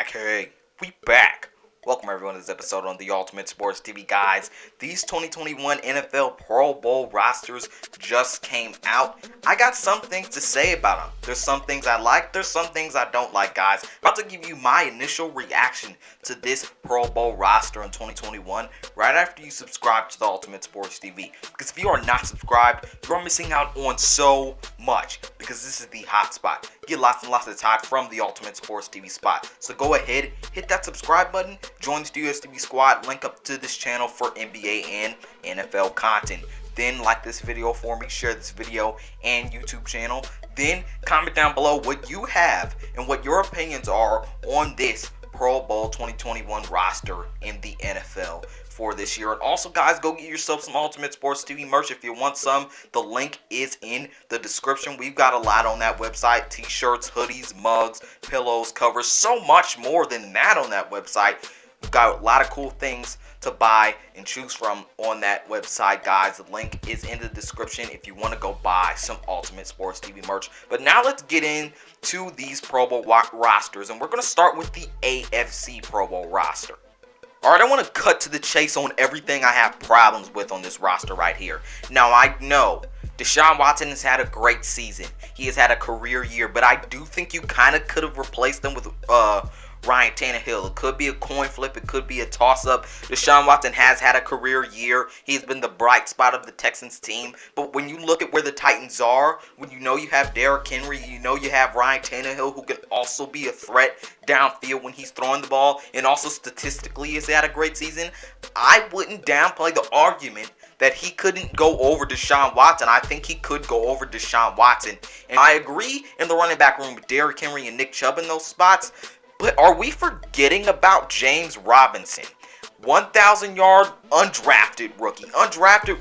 back. Hey, we back. Welcome everyone to this episode on the Ultimate Sports TV, guys. These 2021 NFL Pro Bowl rosters just came out. I got some things to say about them. There's some things I like, there's some things I don't like, guys. I'm about to give you my initial reaction to this Pro Bowl roster in 2021 right after you subscribe to the Ultimate Sports TV. Because if you are not subscribed, you're missing out on so much, because this is the hot spot. You get lots and lots of time from the Ultimate Sports TV spot. So go ahead, hit that subscribe button, join the Studios TV squad, link up to this channel for NBA and NFL content. Then like this video for me, share this video and YouTube channel. Then comment down below what you have and what your opinions are on this Pro Bowl 2021 roster in the NFL for this year. And also, guys, go get yourself some Ultimate Sports TV merch if you want some. The link is in the description. We've got a lot on that website: t-shirts, hoodies, mugs, pillows, covers, so much more than that on that website. We've got a lot of cool things to buy and choose from on that website, guys. The link is in the description if you want to go buy some Ultimate Sports TV merch. But now let's get into these Pro Bowl rosters, and we're going to start with the AFC Pro Bowl roster. Alright, I want to cut to the chase on everything I have problems with on this roster right here. Now, I know Deshaun Watson has had a great season. He has had a career year, but I do think you kind of could have replaced him with Ryan Tannehill. It could be a coin flip. It could be a toss-up. Deshaun Watson has had a career year. He's been the bright spot of the Texans team. But when you look at where the Titans are, when you know you have Derrick Henry, you know you have Ryan Tannehill, who can also be a threat downfield when he's throwing the ball, and also statistically has had a great season, I wouldn't downplay the argument that he couldn't go over Deshaun Watson. I think he could go over Deshaun Watson. And I agree in the running back room with Derrick Henry and Nick Chubb in those spots. But are we forgetting about James Robinson? 1,000-yard undrafted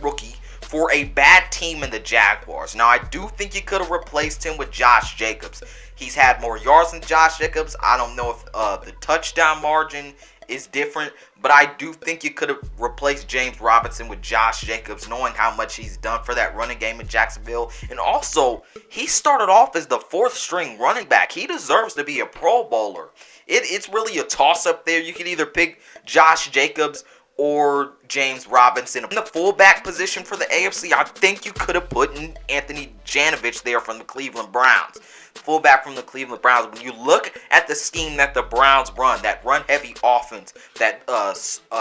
rookie for a bad team in the Jaguars. Now, I do think you could have replaced him with Josh Jacobs. He's had more yards than Josh Jacobs. I don't know if the touchdown margin is different, but I do think you could have replaced James Robinson with Josh Jacobs, knowing how much he's done for that running game in Jacksonville. And also, he started off as the fourth-string running back. He deserves to be a Pro Bowler. It's really a toss-up there. You could either pick Josh Jacobs or James Robinson. In the fullback position for the AFC, I think you could have put in Anthony Janovich there from the Cleveland Browns. Fullback from the Cleveland Browns. When you look at the scheme that the Browns run, that run-heavy offense, that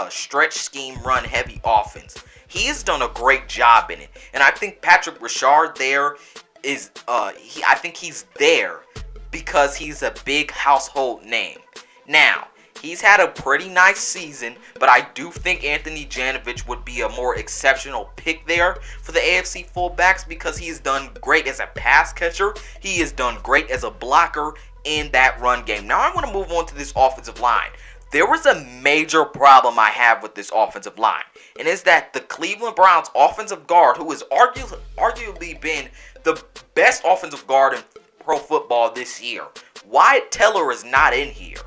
stretch scheme run-heavy offense, he has done a great job in it. And I think Patrick Ricard there is, I think he's there because he's a big household name. Now, he's had a pretty nice season, but I do think Anthony Janovich would be a more exceptional pick there for the AFC fullbacks because he's done great as a pass catcher. He has done great as a blocker in that run game. Now, I want to move on to this offensive line. There was a major problem I have with this offensive line, and it's that the Cleveland Browns offensive guard, who has arguably been the best offensive guard in pro football this year, Wyatt Teller is not in here.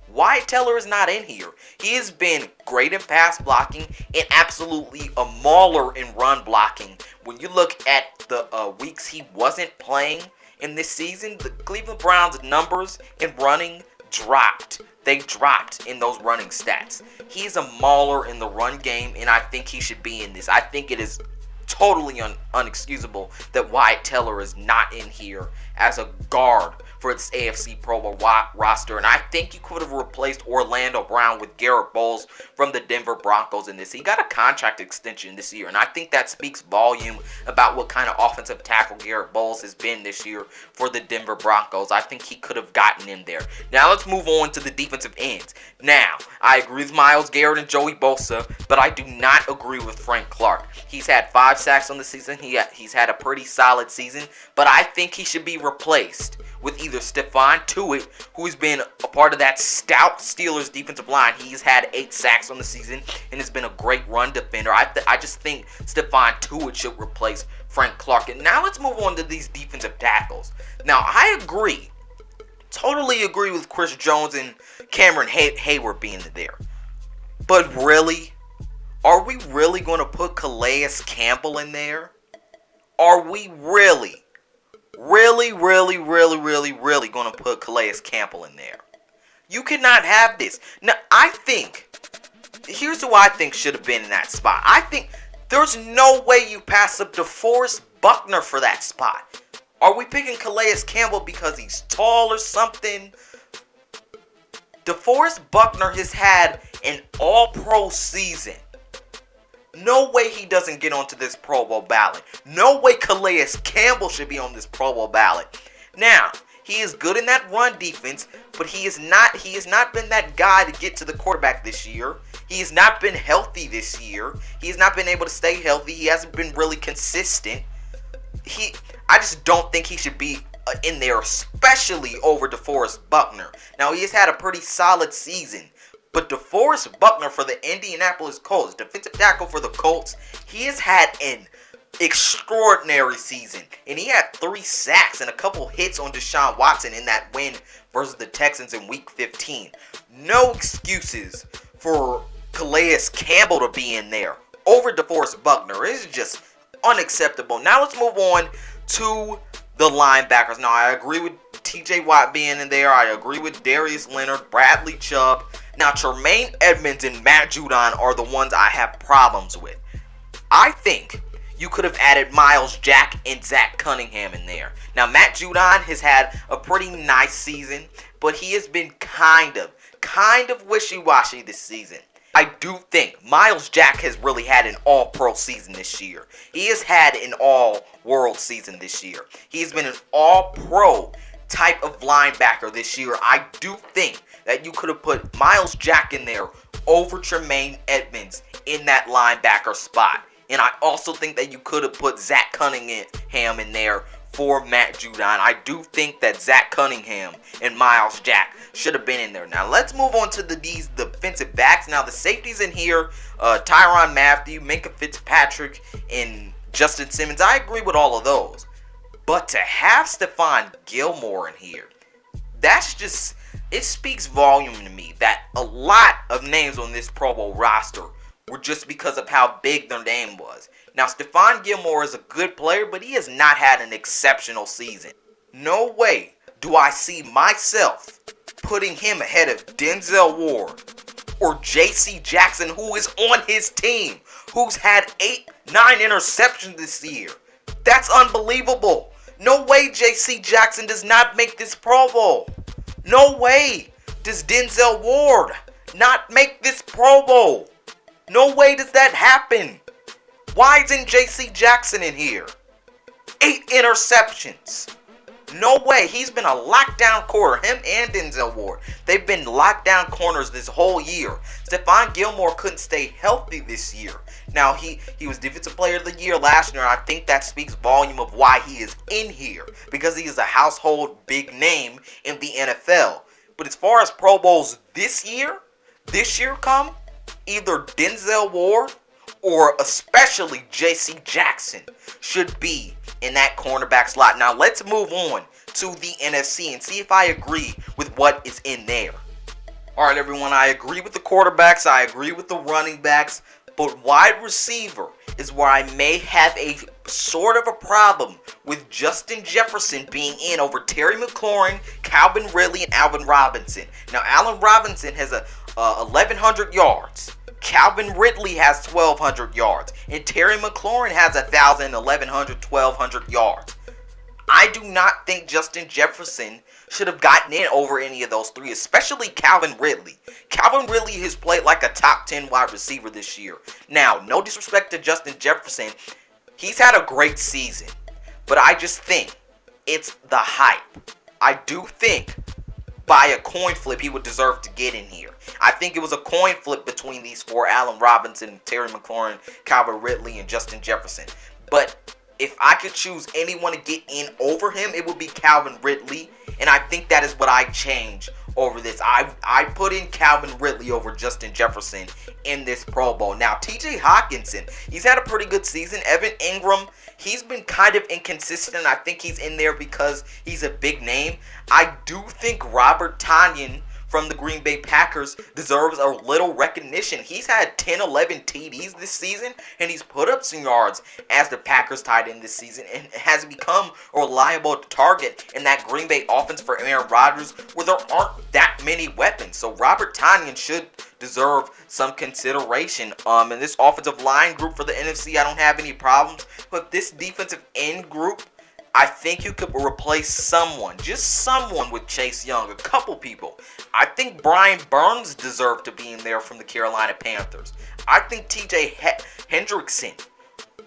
Wyatt Teller is not in here. He has been great in pass blocking and absolutely a mauler in run blocking. When you look at the weeks he wasn't playing in this season, the Cleveland Browns' numbers in running dropped. They dropped in those running stats. He's a mauler in the run game, and I think he should be in this. I think it is totally unexcusable that Wyatt Teller is not in here as a guard for its AFC Pro Bowl roster. And I think you could have replaced Orlando Brown with Garrett Bowles from the Denver Broncos in this. He got a contract extension this year, and I think that speaks volume about what kind of offensive tackle Garrett Bowles has been this year for the Denver Broncos. I think he could have gotten in there. Now let's move on to the defensive ends. Now, I agree with Myles Garrett and Joey Bosa, but I do not agree with Frank Clark. He's had 5 sacks on the season. He's had a pretty solid season, but I think he should be replaced with either Stephon Tuitt, who's been a part of that stout Steelers defensive line. He's had 8 sacks on the season and has been a great run defender. I just think Stephon Tuitt should replace Frank Clark. And now let's move on to these defensive tackles. Now, I agree, totally agree with Chris Jones and Cameron Hayward being there. But really? Are we really going to put Calais Campbell in there? Are we really going to put Calais Campbell in there? You cannot have this. Now, here's who I think should have been in that spot. I think there's no way you pass up DeForest Buckner for that spot. Are we picking Calais Campbell because he's tall or something? DeForest Buckner has had an all-pro season. No way he doesn't get onto this Pro Bowl ballot. No way Calais Campbell should be on this Pro Bowl ballot. Now, he is good in that run defense, but he has not been that guy to get to the quarterback this year. He has not been healthy this year. He has not been able to stay healthy. He hasn't been really consistent. I just don't think he should be in there, especially over DeForest Buckner. Now, he has had a pretty solid season, but DeForest Buckner for the Indianapolis Colts, defensive tackle for the Colts, he has had an extraordinary season, and he had 3 sacks and a couple hits on Deshaun Watson in that win versus the Texans in Week 15. No excuses for Calais Campbell to be in there over DeForest Buckner. It's just unacceptable. Now let's move on to the linebackers. Now, I agree with TJ Watt being in there. I agree with Darius Leonard, Bradley Chubb. Now, Tremaine Edmonds and Matt Judon are the ones I have problems with. I think you could have added Miles Jack and Zach Cunningham in there. Now, Matt Judon has had a pretty nice season, but he has been kind of wishy-washy this season. I do think Miles Jack has really had an all-pro season this year. He has had an all-world season this year. He has been an all-pro type of linebacker this year. I do think that you could have put Miles Jack in there over Tremaine Edmonds in that linebacker spot. And I also think that you could have put Zach Cunningham in there for Matt Judon. I do think that Zach Cunningham and Miles Jack should have been in there. Now, let's move on to these defensive backs. Now, the safeties in here, Tyrann Mathieu, Minkah Fitzpatrick, and Justin Simmons. I agree with all of those. But to have Stephon Gilmore in here, it speaks volume to me that a lot of names on this Pro Bowl roster were just because of how big their name was. Now, Stephon Gilmore is a good player, but he has not had an exceptional season. No way do I see myself putting him ahead of Denzel Ward or J.C. Jackson, who is on his team, who's had 9 interceptions this year. That's unbelievable. No way J.C. Jackson does not make this Pro Bowl. No way does Denzel Ward not make this Pro Bowl. No way does that happen. Why isn't J.C. Jackson in here? 8 interceptions. No way. He's been a lockdown corner. Him and Denzel Ward. They've been lockdown corners this whole year. Stephon Gilmore couldn't stay healthy this year. Now, he was Defensive Player of the Year last year. And I think that speaks volume of why he is in here. Because he is a household big name in the NFL. But as far as Pro Bowls this year come, either Denzel Ward or especially J.C. Jackson should be in that cornerback slot. Now, let's move on to the NFC and see if I agree with what is in there. All right, everyone, I agree with the quarterbacks. I agree with the running backs. But wide receiver is where I may have a sort of a problem with Justin Jefferson being in over Terry McLaurin, Calvin Ridley, and Allen Robinson. Now, Allen Robinson has 1,100 yards. Calvin Ridley has 1,200 yards. And Terry McLaurin has 1,000, 1,100, 1,200 yards. I do not think Justin Jefferson should have gotten in over any of those three, especially Calvin Ridley. Calvin Ridley has played like a top 10 wide receiver this year. Now, no disrespect to Justin Jefferson. He's had a great season. But I just think it's the hype. I do think by a coin flip he would deserve to get in here. I think it was a coin flip between these four: Allen Robinson, Terry McLaurin, Calvin Ridley, and Justin Jefferson. But if I could choose anyone to get in over him, it would be Calvin Ridley. And I think that is what I change over this. I put in Calvin Ridley over Justin Jefferson in this Pro Bowl. Now, TJ Hawkinson, he's had a pretty good season. Evan Ingram, he's been kind of inconsistent. I think he's in there because he's a big name. I do think Robert Tonyan from the Green Bay Packers deserves a little recognition. He's had 10, 11 TDs this season, and he's put up some yards as the Packers tight end this season, and has become a reliable target in that Green Bay offense for Aaron Rodgers, where there aren't that many weapons. So Robert Tonyan should deserve some consideration. In this offensive line group for the NFC, I don't have any problems, but this defensive end group, I think you could replace someone, just someone, with Chase Young, a couple people. I think Brian Burns deserved to be in there from the Carolina Panthers. I think TJ Hendrickson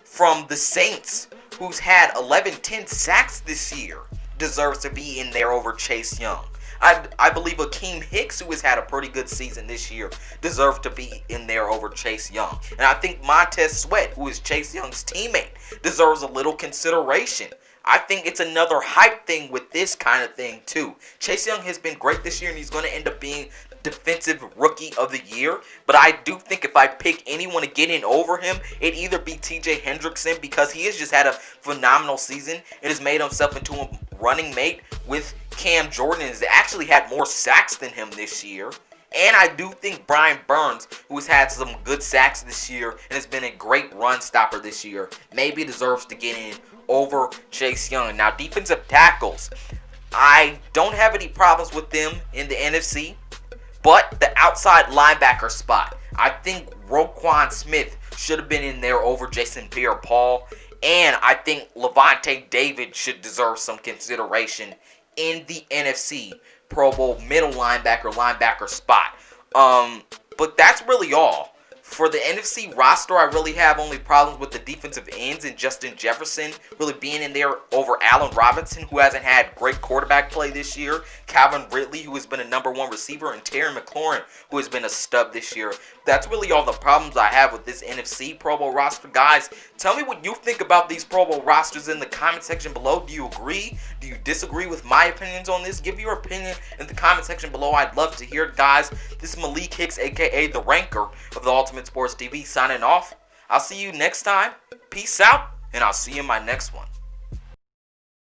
from the Saints, who's had 10 sacks this year, deserves to be in there over Chase Young. I believe Akeem Hicks, who has had a pretty good season this year, deserves to be in there over Chase Young. And I think Montez Sweat, who is Chase Young's teammate, deserves a little consideration. I think it's another hype thing with this kind of thing too. Chase Young has been great this year, and he's going to end up being Defensive Rookie of the Year. But I do think if I pick anyone to get in over him, it'd either be TJ Hendrickson, because he has just had a phenomenal season and has made himself into a running mate with Cam Jordan, and has actually had more sacks than him this year. And I do think Brian Burns, who has had some good sacks this year and has been a great run stopper this year, maybe deserves to get in over Chase Young. Now, defensive tackles, I don't have any problems with them in the NFC, but the outside linebacker spot, I think Roquan Smith should have been in there over Jason Pierre-Paul, and I think Levante David should deserve some consideration in the NFC Pro Bowl middle linebacker spot. But that's really all. For the NFC roster, I really have only problems with the defensive ends and Justin Jefferson really being in there over Allen Robinson, who hasn't had great quarterback play this year, Calvin Ridley, who has been a #1 receiver, and Terry McLaurin, who has been a stub this year. That's really all the problems I have with this NFC Pro Bowl roster. Guys, tell me what you think about these Pro Bowl rosters in the comment section below. Do you agree? Do you disagree with my opinions on this? Give your opinion in the comment section below. I'd love to hear it, guys. This is Malik Hicks, aka The Ranker of the Ultimate Sports TV, signing off. I'll see you next time. Peace out, and I'll see you in my next one.